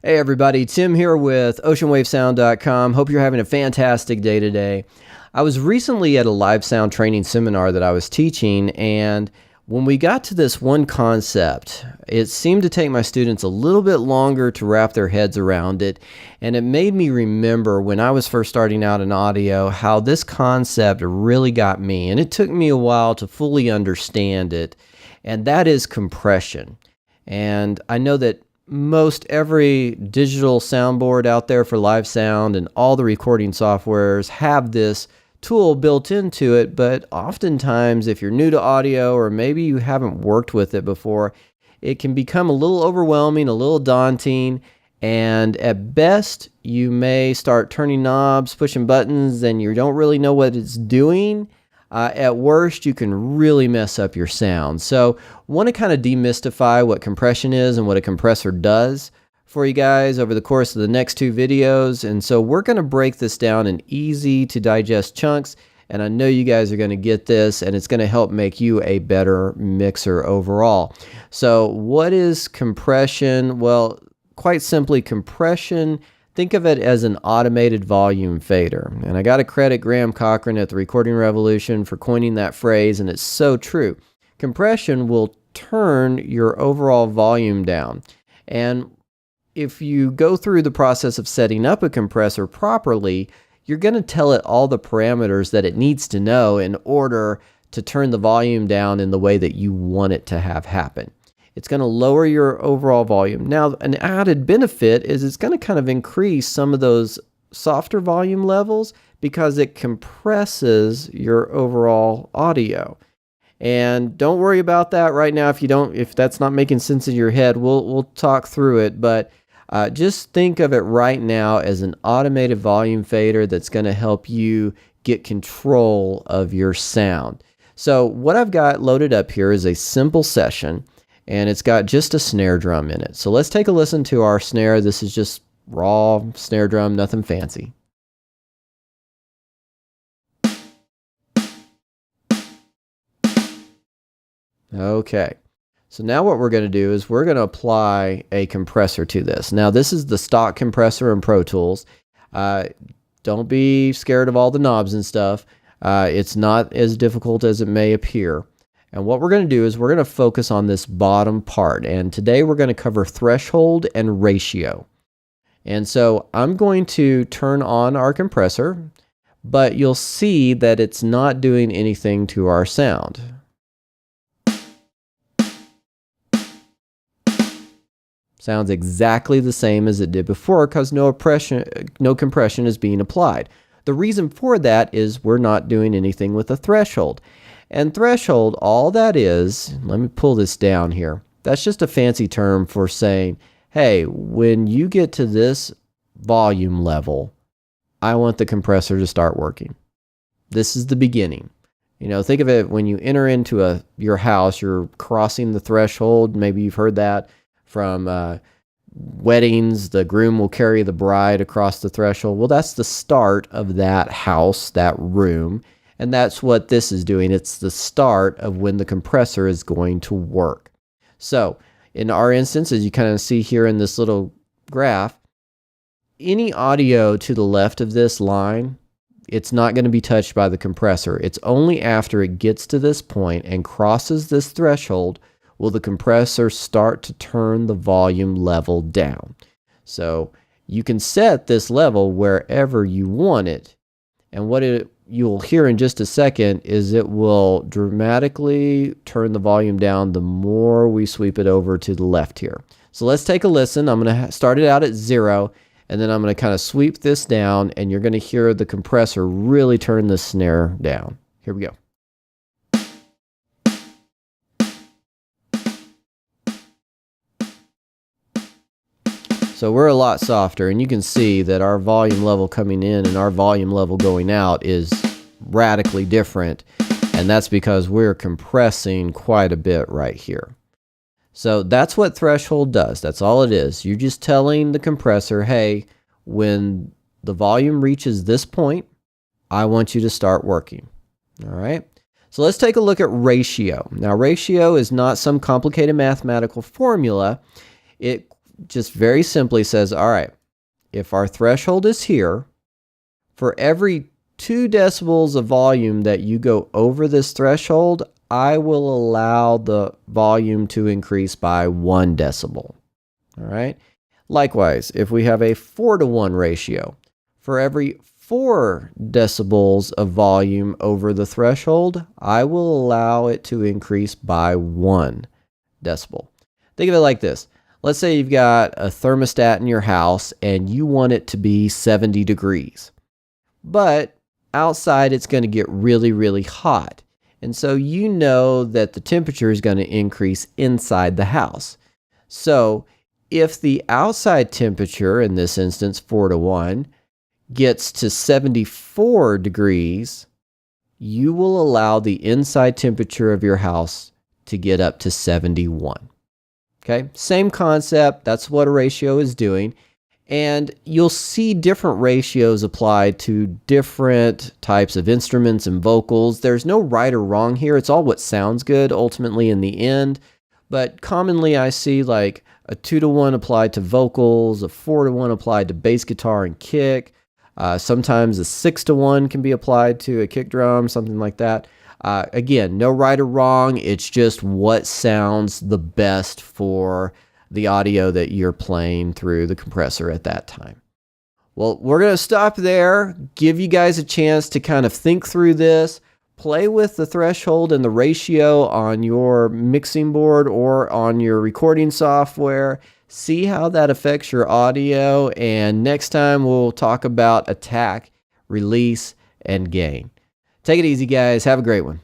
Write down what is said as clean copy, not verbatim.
Hey everybody, Tim here with oceanwavesound.com. Hope you're having a fantastic day today. I was recently at a live sound training seminar that I was teaching, and when we got to this one concept, it seemed to take my students a little bit longer to wrap their heads around it, and it made me remember when I was first starting out in audio how this concept really got me, and it took me a while to fully understand it, and that is compression. And I know that most every digital soundboard out there for live sound and all the recording softwares have this tool built into it, but oftentimes if you're new to audio or maybe you haven't worked with it before, it can become a little overwhelming, a little daunting, and at best you may start turning knobs, pushing buttons, and you don't really know what it's doing. At worst, you can really mess up your sound. So want to kind of demystify what compression is and what a compressor does for you guys over the course of the next two videos. And so we're going to break this down in easy to digest chunks. And I know you guys are going to get this, and it's going to help make you a better mixer overall. So what is compression? Well, quite simply, compression, think of it as an automated volume fader. And I got to credit Graham Cochran at the Recording Revolution for coining that phrase, and it's so true. Compression will turn your overall volume down. And if you go through the process of setting up a compressor properly, you're going to tell it all the parameters that it needs to know in order to turn the volume down in the way that you want it to have happen. It's going to lower your overall volume. Now, an added benefit is it's going to kind of increase some of those softer volume levels because it compresses your overall audio. And don't worry about that right now if that's not making sense in your head. We'll talk through it, but just think of it right now as an automated volume fader that's going to help you get control of your sound. So what I've got loaded up here is a simple session, and it's got just a snare drum in it. So let's take a listen to our snare. This is just raw snare drum, nothing fancy. Okay, so now what we're going to do is we're going to apply a compressor to this. Now this is the stock compressor in Pro Tools. Don't be scared of all the knobs and stuff. It's not as difficult as it may appear. And what we're going to do is we're going to focus on this bottom part. And today we're going to cover threshold and ratio. And so I'm going to turn on our compressor, but you'll see that it's not doing anything to our sound. Sounds exactly the same as it did before because no compression is being applied. The reason for that is we're not doing anything with a threshold. And threshold, all that is, let me pull this down here. That's just a fancy term for saying, hey, when you get to this volume level, I want the compressor to start working. This is the beginning. You know, think of it when you enter into your house, you're crossing the threshold. Maybe you've heard that from weddings. The groom will carry the bride across the threshold. Well, that's the start of that house, that room. And that's what this is doing. It's the start of when the compressor is going to work. So in our instance, as you kind of see here in this little graph, any audio to the left of this line, it's not going to be touched by the compressor. It's only after it gets to this point and crosses this threshold will the compressor start to turn the volume level down. So you can set this level wherever you want it. And what you'll hear in just a second is it will dramatically turn the volume down the more we sweep it over to the left here. So let's take a listen. I'm going to start it out at 0, and then I'm going to kind of sweep this down, and you're going to hear the compressor really turn the snare down. Here we go. So we're a lot softer, and you can see that our volume level coming in and our volume level going out is radically different, and that's because we're compressing quite a bit right here. So that's what threshold does. That's all it is. You're just telling the compressor, hey, when the volume reaches this point, I want you to start working. All right? So let's take a look at ratio. Now, ratio is not some complicated mathematical formula. It just very simply says, all right, if our threshold is here, for every 2 decibels of volume that you go over this threshold, I will allow the volume to increase by 1 decibel. All right. Likewise, if we have a 4-to-1 ratio, for every 4 decibels of volume over the threshold, I will allow it to increase by 1 decibel. Think of it like this. Let's say you've got a thermostat in your house and you want it to be 70 degrees. But outside it's going to get really, really hot. And so you know that the temperature is going to increase inside the house. So if the outside temperature, in this instance 4-to-1, gets to 74 degrees, you will allow the inside temperature of your house to get up to 71. Okay, same concept. That's what a ratio is doing. And you'll see different ratios applied to different types of instruments and vocals. There's no right or wrong here. It's all what sounds good ultimately in the end. But commonly I see like a 2-to-1 applied to vocals, a 4-to-1 applied to bass guitar and kick. Sometimes a 6-to-1 can be applied to a kick drum, something like that. Again, no right or wrong. It's just what sounds the best for the audio that you're playing through the compressor at that time. Well, we're going to stop there, give you guys a chance to kind of think through this, play with the threshold and the ratio on your mixing board or on your recording software, see how that affects your audio, and next time we'll talk about attack, release, and gain. Take it easy, guys. Have a great one.